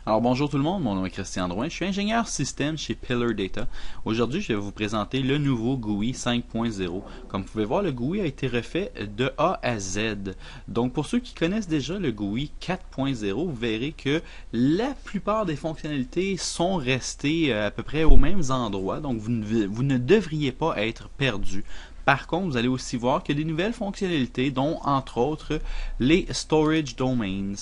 Alors bonjour tout le monde, mon nom est Christian Drouin, je suis ingénieur système chez Pillar Data. Aujourd'hui, je vais vous présenter le nouveau GUI 5.0. Comme vous pouvez voir, le GUI a été refait de A à Z. Donc pour ceux qui connaissent déjà le GUI 4.0, vous verrez que la plupart des fonctionnalités sont restées à peu près aux mêmes endroits, donc vous ne devriez pas être perdu. Par contre, vous allez aussi voir qu'il y a des nouvelles fonctionnalités, dont entre autres les storage domains.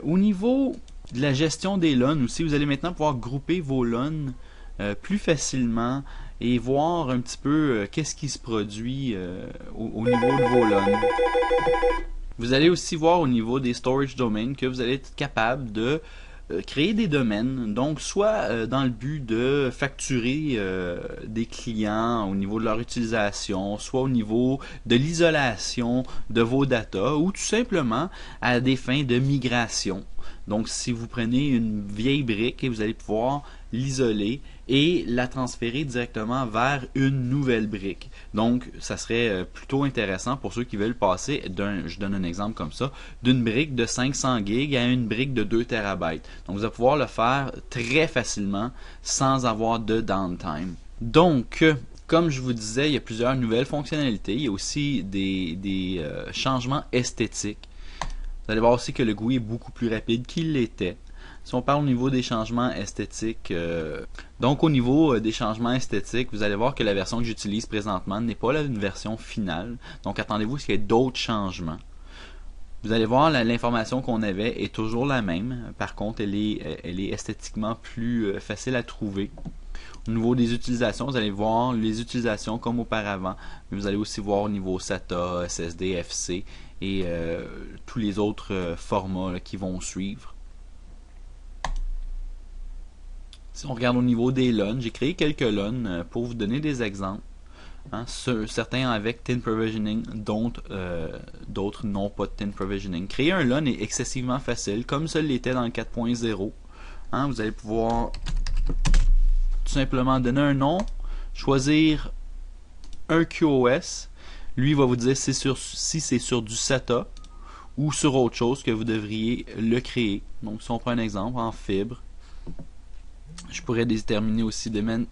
Au niveau de la gestion des LUN aussi, vous allez maintenant pouvoir grouper vos LUN plus facilement et voir un petit peu qu'est-ce qui se produit au niveau de vos LUN. Vous allez aussi voir au niveau des storage domains que vous allez être capable de créer des domaines, donc soit dans le but de facturer des clients au niveau de leur utilisation, soit au niveau de l'isolation de vos datas, ou tout simplement à des fins de migration. Donc si vous prenez une vieille brique et vous allez pouvoir l'isoler et la transférer directement vers une nouvelle brique. Donc ça serait plutôt intéressant pour ceux qui veulent passer je donne un exemple comme ça, d'une brique de 500 GB à une brique de 2 TB. Donc vous allez pouvoir le faire très facilement sans avoir de downtime. Donc comme je vous disais, il y a plusieurs nouvelles fonctionnalités, il y a aussi des changements esthétiques. Vous allez voir aussi que le GUI est beaucoup plus rapide qu'il l'était. Si on parle au niveau des changements esthétiques, donc au niveau des changements esthétiques, vous allez voir que la version que j'utilise présentement n'est pas une version finale. Donc attendez-vous à ce qu'il y ait d'autres changements. Vous allez voir, l'information qu'on avait est toujours la même. Par contre, elle est esthétiquement plus facile à trouver. Au niveau des utilisations, vous allez voir les utilisations comme auparavant. Mais vous allez aussi voir au niveau SATA, SSD, FC et tous les autres formats là, qui vont suivre. Si on regarde au niveau des LUN, j'ai créé quelques LUN pour vous donner des exemples. Hein, certains avec tin provisioning, d'autres n'ont pas de tin provisioning. Créer un LUN est excessivement facile, comme ça l'était dans le 4.0. Hein, vous allez pouvoir tout simplement donner un nom, choisir un QoS. Lui va vous dire si c'est sur du SATA ou sur autre chose que vous devriez le créer. Donc si on prend un exemple en fibre, je pourrais déterminer aussi de mettre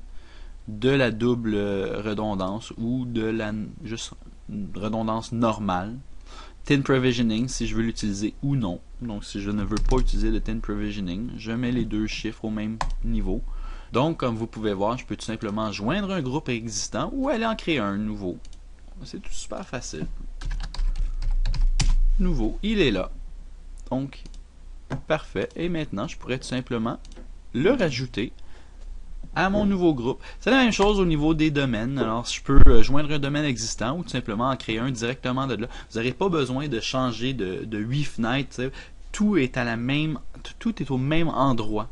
de la double redondance ou de la juste redondance normale. Tin provisioning si je veux l'utiliser ou non. Donc si je ne veux pas utiliser le tin provisioning, je mets les deux chiffres au même niveau. Donc comme vous pouvez voir, je peux tout simplement joindre un groupe existant ou aller en créer un nouveau. C'est tout super facile. Nouveau, il est là. Donc parfait. Et maintenant, je pourrais tout simplement le rajouter à mon nouveau groupe. C'est la même chose au niveau des domaines. Alors, je peux joindre un domaine existant ou tout simplement en créer un directement de là. Vous n'aurez pas besoin de changer de 8 fenêtres. Tout est tout est au même endroit.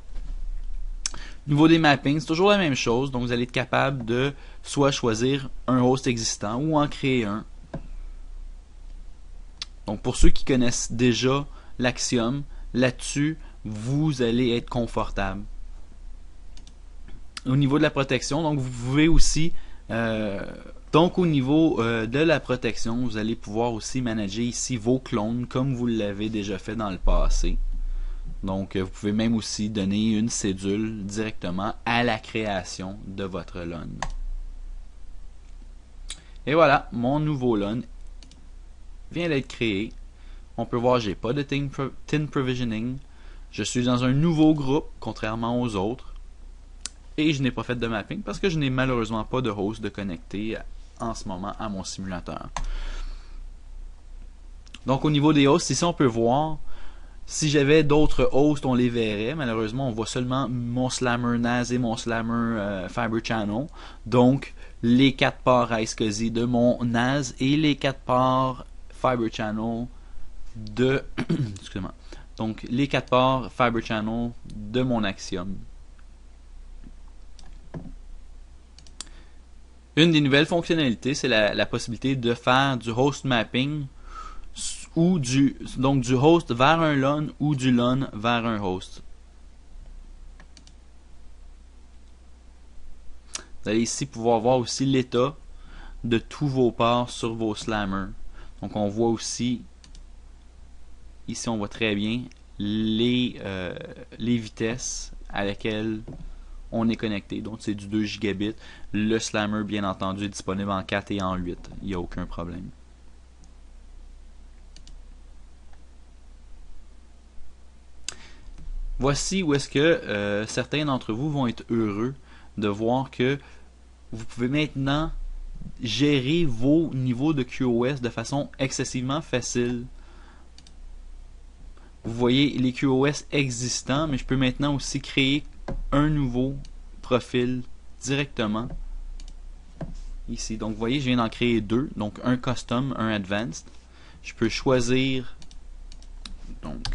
Au niveau des mappings, c'est toujours la même chose. Donc, vous allez être capable de soit choisir un host existant ou en créer un. Donc, pour ceux qui connaissent déjà l'Axiom, là-dessus, vous allez être confortable. Au niveau de la protection, donc vous pouvez aussi donc au niveau de la protection, vous allez pouvoir aussi manager ici vos clones comme vous l'avez déjà fait dans le passé. Donc vous pouvez même aussi donner une cédule directement à la création de votre LUN. Et voilà, mon nouveau LUN vient d'être créé. On peut voir, j'ai pas de tin provisioning. Je suis dans un nouveau groupe, contrairement aux autres. Et je n'ai pas fait de mapping parce que je n'ai malheureusement pas de host de connecté en ce moment à mon simulateur. Donc au niveau des hosts, ici on peut voir, si j'avais d'autres hosts, on les verrait. Malheureusement, on voit seulement mon Slammer NAS et mon Slammer Fiber Channel. Donc les 4 ports iSCSI de mon NAS et les 4 ports Fiber Channel de excusez-moi. Donc les 4 ports Fiber Channel de mon Axiom. Une des nouvelles fonctionnalités, c'est la possibilité de faire du host mapping ou du host vers un LUN ou du LUN vers un host. Vous allez ici pouvoir voir aussi l'état de tous vos ports sur vos slammers. Donc on voit aussi, ici on voit très bien les vitesses à laquelle on est connecté. Donc c'est du 2 gigabits. Le Slammer, bien entendu, est disponible en 4 et en 8. Il n'y a aucun problème. Voici où est-ce que certains d'entre vous vont être heureux de voir que vous pouvez maintenant gérer vos niveaux de QoS de façon excessivement facile. Vous voyez les QoS existants, mais je peux maintenant aussi créer un nouveau profil directement ici. Donc vous voyez, je viens d'en créer deux, donc un custom, un advanced. Je peux choisir donc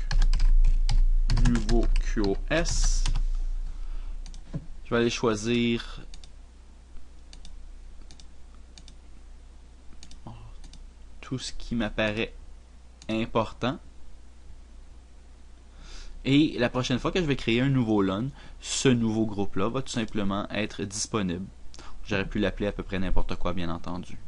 nouveau QoS. Je vais aller choisir tout ce qui m'apparaît important. Et la prochaine fois que je vais créer un nouveau LUN, ce nouveau groupe-là va tout simplement être disponible. J'aurais pu l'appeler à peu près n'importe quoi, bien entendu.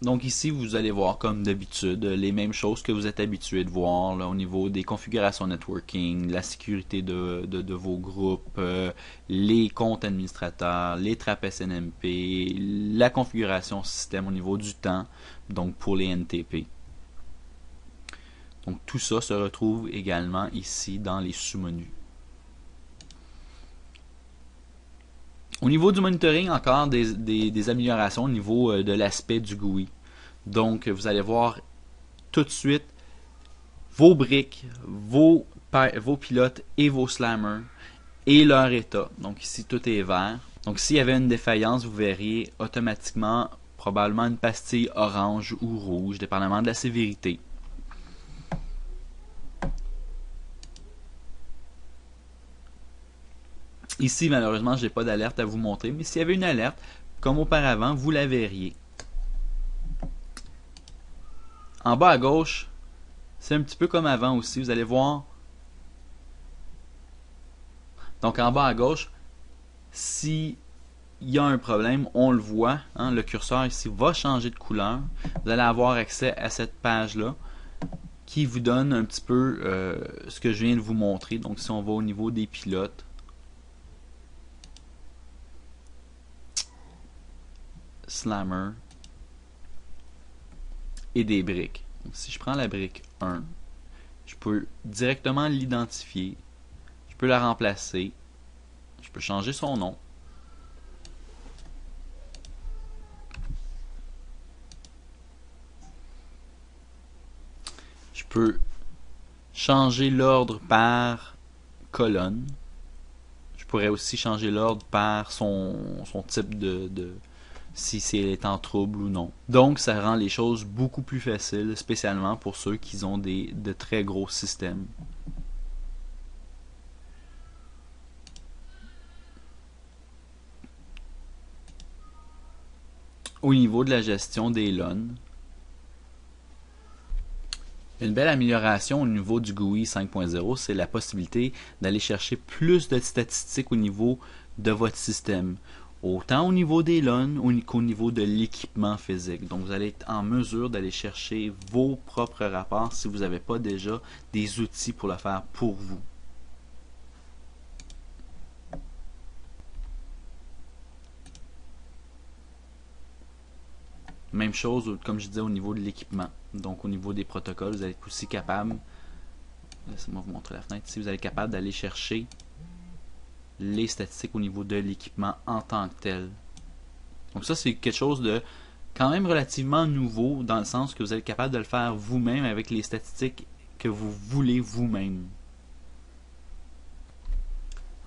Donc ici, vous allez voir comme d'habitude les mêmes choses que vous êtes habitué de voir là, au niveau des configurations networking, la sécurité de vos groupes, les comptes administrateurs, les trappes SNMP, la configuration système au niveau du temps, donc pour les NTP. Donc tout ça se retrouve également ici dans les sous-menus. Au niveau du monitoring, encore des améliorations au niveau de l'aspect du GUI. Donc, vous allez voir tout de suite vos briques, vos pilotes et vos slammers et leur état. Donc ici, tout est vert. Donc s'il y avait une défaillance, vous verriez automatiquement probablement une pastille orange ou rouge, dépendamment de la sévérité. Ici, malheureusement, je n'ai pas d'alerte à vous montrer, mais s'il y avait une alerte, comme auparavant, vous la verriez. En bas à gauche, c'est un petit peu comme avant aussi, vous allez voir. Donc en bas à gauche, s'il y a un problème, on le voit, hein, le curseur ici va changer de couleur. Vous allez avoir accès à cette page-là qui vous donne un petit peu ce que je viens de vous montrer. Donc si on va au niveau des pilotes, slammer et des briques. Donc, si je prends la brique 1, je peux directement l'identifier, je peux la remplacer, je peux changer son nom. Je peux changer l'ordre par colonne. Je pourrais aussi changer l'ordre par son type si elle est en trouble ou non. Donc ça rend les choses beaucoup plus faciles, spécialement pour ceux qui ont de très gros systèmes. Au niveau de la gestion des LUN, une belle amélioration au niveau du GUI 5.0, c'est la possibilité d'aller chercher plus de statistiques au niveau de votre système. Autant au niveau des LUN qu'au niveau de l'équipement physique. Donc vous allez être en mesure d'aller chercher vos propres rapports si vous n'avez pas déjà des outils pour le faire pour vous. Même chose, comme je disais, au niveau de l'équipement. Donc au niveau des protocoles, vous allez être aussi capable, laissez-moi vous montrer la fenêtre ici, vous allez être capable d'aller chercher les statistiques au niveau de l'équipement en tant que tel. Donc ça, c'est quelque chose de quand même relativement nouveau, dans le sens que vous êtes capable de le faire vous-même avec les statistiques que vous voulez vous-même.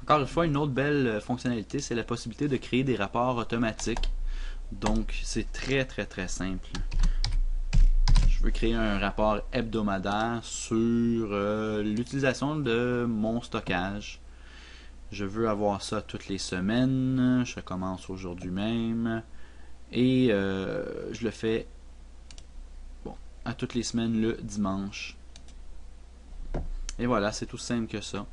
Encore une fois, une autre belle fonctionnalité, c'est la possibilité de créer des rapports automatiques. Donc c'est très simple. Je veux créer un rapport hebdomadaire sur l'utilisation de mon stockage. Je veux avoir ça toutes les semaines. Je commence aujourd'hui même. Et je le fais à toutes les semaines le dimanche. Et voilà, c'est tout simple que ça.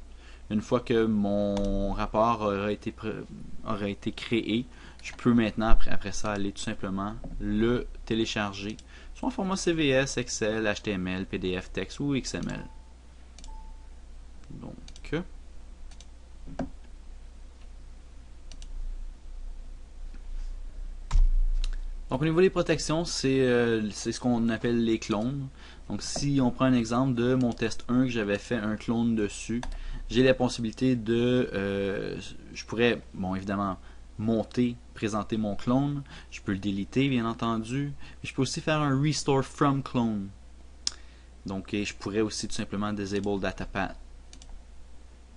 Une fois que mon rapport aura été créé, je peux maintenant, après ça, aller tout simplement le télécharger, soit en format CVS, Excel, HTML, PDF, texte ou XML. Donc au niveau des protections, c'est ce qu'on appelle les clones. Donc si on prend un exemple de mon test 1 que j'avais fait un clone dessus, j'ai la possibilité de, je pourrais, bon évidemment, présenter mon clone, je peux le déliter bien entendu, mais je peux aussi faire un restore from clone. Donc je pourrais aussi tout simplement disable data path.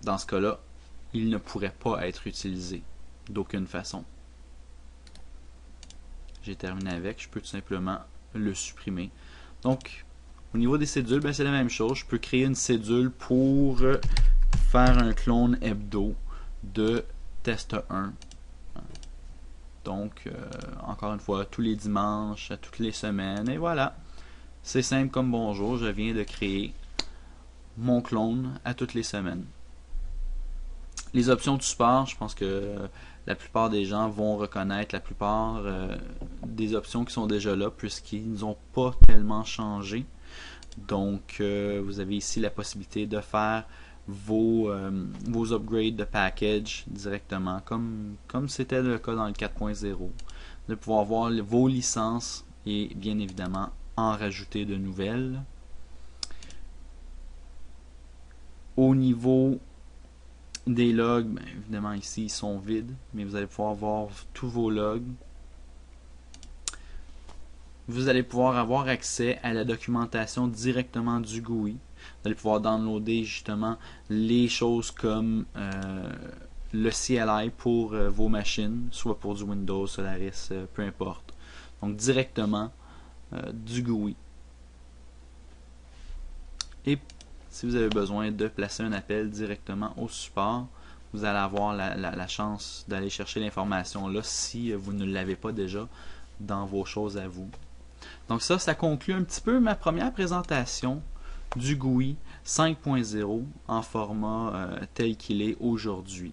Dans ce cas-là, il ne pourrait pas être utilisé d'aucune façon. J'ai terminé avec, je peux tout simplement le supprimer. Donc, au niveau des cédules, ben, c'est la même chose. Je peux créer une cédule pour faire un clone hebdo de test 1. Donc, encore une fois, tous les dimanches, à toutes les semaines, et voilà. C'est simple comme bonjour, je viens de créer mon clone à toutes les semaines. Les options de support, je pense que la plupart des gens vont reconnaître la plupart des options qui sont déjà là puisqu'ils n'ont pas tellement changé. Donc vous avez ici la possibilité de faire vos upgrades de package directement comme c'était le cas dans le 4.0, de pouvoir voir vos licences et bien évidemment en rajouter de nouvelles. Au niveau des logs, bien évidemment ici ils sont vides, mais vous allez pouvoir voir tous vos logs. Vous allez pouvoir avoir accès à la documentation directement du GUI. Vous allez pouvoir downloader justement les choses comme le CLI pour vos machines, soit pour du Windows, Solaris, peu importe. Donc directement du GUI. Et si vous avez besoin de placer un appel directement au support, vous allez avoir la chance d'aller chercher l'information là si vous ne l'avez pas déjà dans vos choses à vous. Donc ça conclut un petit peu ma première présentation du GUI 5.0 en format tel qu'il est aujourd'hui.